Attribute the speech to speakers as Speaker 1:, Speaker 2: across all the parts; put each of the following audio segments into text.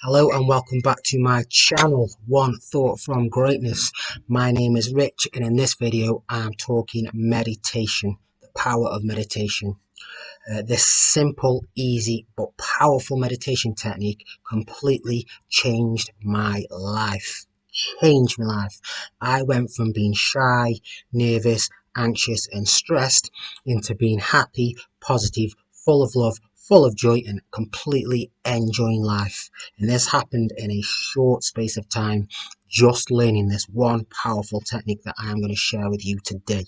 Speaker 1: Hello and welcome back to my channel, One Thought from Greatness. My name is Rich, and in this video I'm talking meditation, the power of meditation. This simple, easy but powerful meditation technique completely changed my life. I went from being shy, nervous, anxious and stressed into being happy, positive, full of love, full of joy and completely enjoying life. And this happened in a short space of time, just learning this one powerful technique that I am going to share with you today.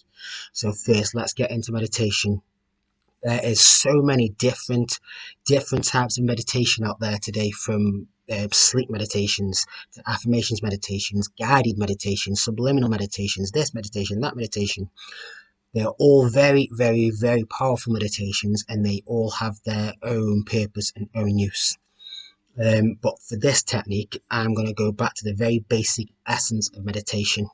Speaker 1: So first, let's get into meditation. There is so many different types of meditation out there today, from sleep meditations to affirmations meditations, guided meditations, subliminal meditations, this meditation, that meditation. They're all very powerful meditations, and they all have their own purpose and own use. But for this technique, I'm going to go back to the very basic essence of meditation,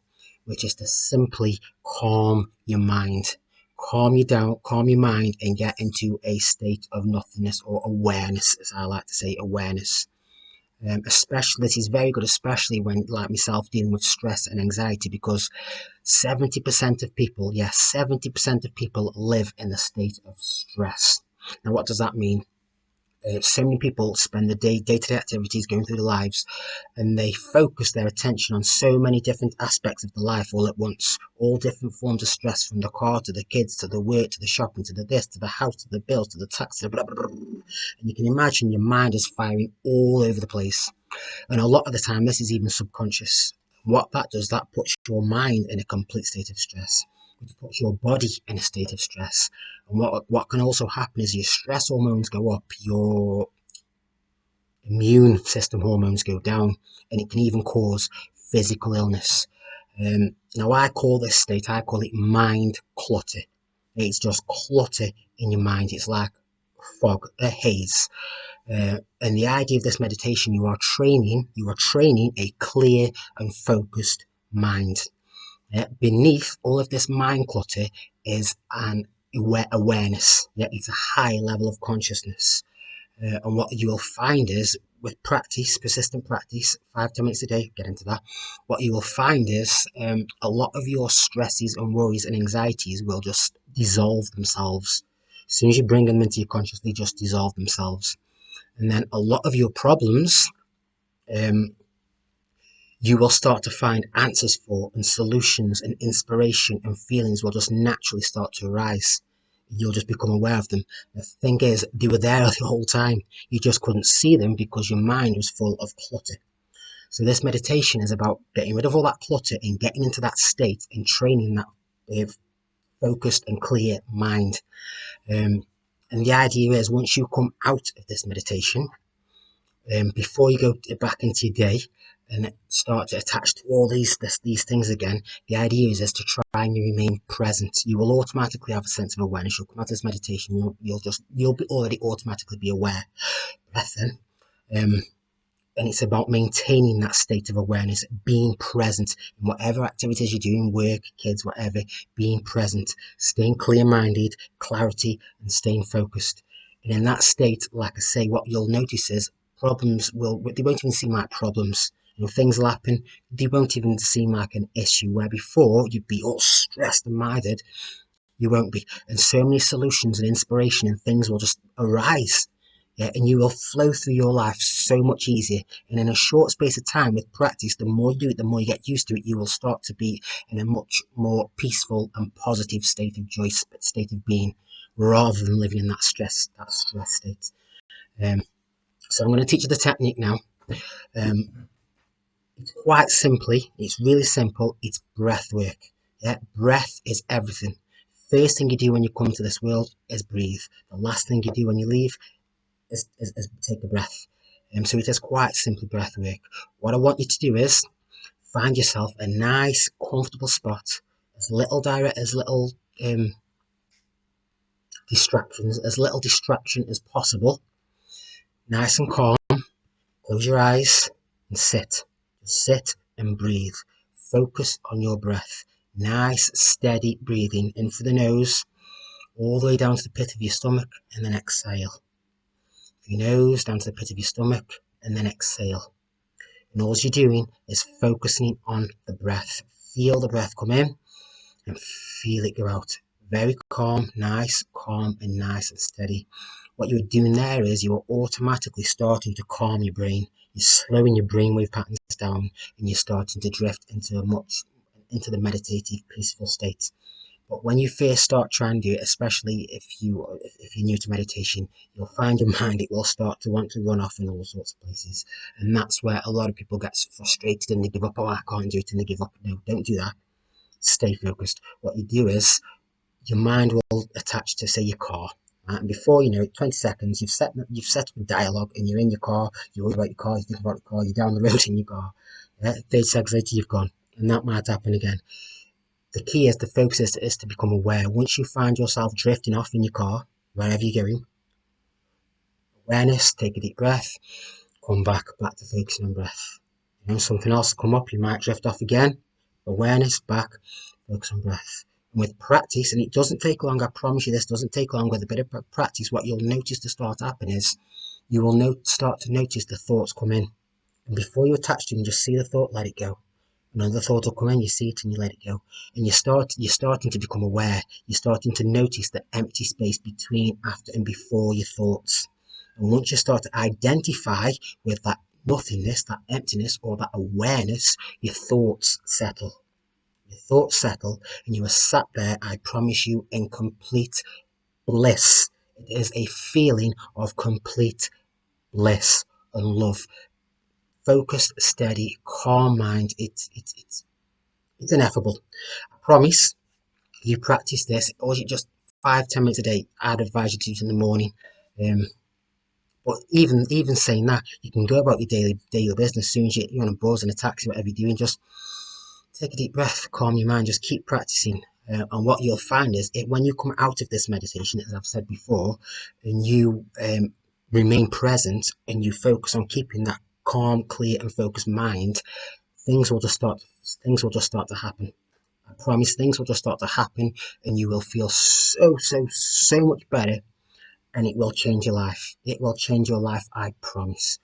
Speaker 1: which is to simply calm your mind. Calm you down, calm your mind, and get into a state of nothingness, or awareness, as I like to say, awareness. Especially, this is very good, especially when, like myself, dealing with stress and anxiety, because 70% of people, yes, 70% of people live in a state of stress. Now, what does that mean? So many people spend the day-to-day activities going through their lives, and they focus their attention on so many different aspects of the life all at once, all different forms of stress, from the car to the kids to the work to the shopping to the this to the house to the bills to the tax to blah, blah, blah. And you can imagine your mind is firing all over the place, and a lot of the time this is even subconscious. What that does, that puts your mind in a complete state of stress, which puts your body in a state of stress. And what can also happen is your stress hormones go up, your immune system hormones go down, and it can even cause physical illness. Now I call this state, I call it mind clutter. It's just clutter in your mind. It's like fog, a haze. And the idea of this meditation, you are training a clear and focused mind. Beneath all of this mind clutter is an awareness. It's a high level of consciousness. And what you will find is, with practice, persistent practice, 5-10 minutes a day, get into that. What you will find is a lot of your stresses and worries and anxieties will just dissolve themselves. As soon as you bring them into your consciousness, they just dissolve themselves. And then a lot of your problems, you will start to find answers for, and solutions and inspiration and feelings will just naturally start to arise. You'll just become aware of them. The thing is, they were there the whole time. You just couldn't see them because your mind was full of clutter. So this meditation is about getting rid of all that clutter and getting into that state and training that focused and clear mind. And the idea is, once you come out of this meditation, before you go back into your day and start to attach to all these things again, the idea is to try and remain present. You will automatically have a sense of awareness. You'll come out of this meditation, you'll be already automatically be aware. Breath in, and it's about maintaining that state of awareness, being present in whatever activities you're doing, work, kids, whatever. Being present, staying clear-minded, clarity, and staying focused. And in that state, like I say, what you'll notice is they won't even seem like problems. Things will happen, they won't even seem like an issue, where before you'd be all stressed and minded. You won't be. And so many solutions and inspiration and things will just arise. Yeah, and you will flow through your life so much easier. And in a short space of time, with practice, the more you do it, the more you get used to it, you will start to be in a much more peaceful and positive state of joy, state of being, rather than living in that stress state. So I'm going to teach you the technique now. It's quite simply, it's really simple, it's breath work. Yeah, breath is everything. First thing you do when you come to this world is breathe. The last thing you do when you leave is take a breath. So it is quite simply breath work. What I want you to do is find yourself a nice, comfortable spot, as little distractions, as little distraction as possible. Nice and calm. Close your eyes and sit. Just sit and breathe. Focus on your breath. Nice, steady breathing in through the nose, all the way down to the pit of your stomach, and then exhale. Your nose down to the pit of your stomach, and then exhale. And all you're doing is focusing on the breath. Feel the breath come in and feel it go out. Very calm and nice and steady. What you're doing there is you're automatically starting to calm your brain. You're slowing your brainwave patterns down, and you're starting to drift into the meditative, peaceful state. But when you first start trying to do it, especially if you're new to meditation, you'll find your mind, it will start to want to run off in all sorts of places, and that's where a lot of people get frustrated and they give up. Oh, I can't do it, and they give up. No, don't do that. Stay focused. What you do is your mind will attach to, say, your car. Right? And before you know it, 20 seconds, you've set up a dialogue, and you're in your car. You're worried about your car. You think about the car. You're down the road in your car. 30 seconds later, you've gone, and that might happen again. The key is the focus is to become aware. Once you find yourself drifting off in your car, wherever you're going, awareness. Take a deep breath. Come back to focusing on breath. Something else will come up. You might drift off again. Awareness, back, focus on breath. And with practice, and it doesn't take long, I promise you this doesn't take long. With a bit of practice, what you'll notice to start happening is you will start to notice the thoughts come in. And before you attach to them, just see the thought, let it go. Another thought will come in, you see it and you let it go. And you're starting to become aware. You're starting to notice the empty space between, after, and before your thoughts. And once you start to identify with that nothingness, that emptiness, or that awareness, your thoughts settle. Your thoughts settle, and you are sat there, I promise you, in complete bliss. It is a feeling of complete bliss and love. Focused, steady, calm mind. It's ineffable. I promise. You practice this, or you just 5-10 minutes a day. I'd advise you to do it in the morning. But even saying that, you can go about your daily business. As soon as you're on a bus, in a taxi, whatever you're doing, just take a deep breath, calm your mind, just keep practicing. And what you'll find is when you come out of this meditation, as I've said before, and you remain present and you focus on keeping that calm, clear, and focused mind, things will just start to happen. I promise things will just start to happen, and you will feel so much better, and it will change your life. It will change your life, I promise.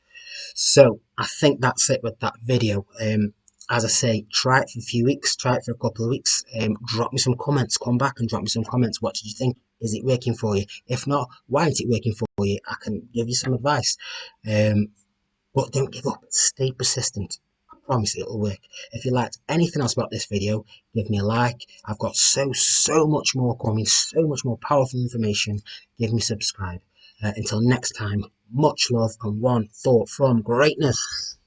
Speaker 1: So I think that's it with that video. As I say, try it for a few weeks, try it for a couple of weeks. Drop me some comments. Come back and drop me some comments. What did you think? Is it working for you? If not, why isn't it working for you? I can give you some advice. But don't give up. Stay persistent. I promise it'll work. If you liked anything else about this video, give me a like. I've got so much more coming, so much more powerful information. Give me a subscribe. Until next time, much love and one thought from greatness.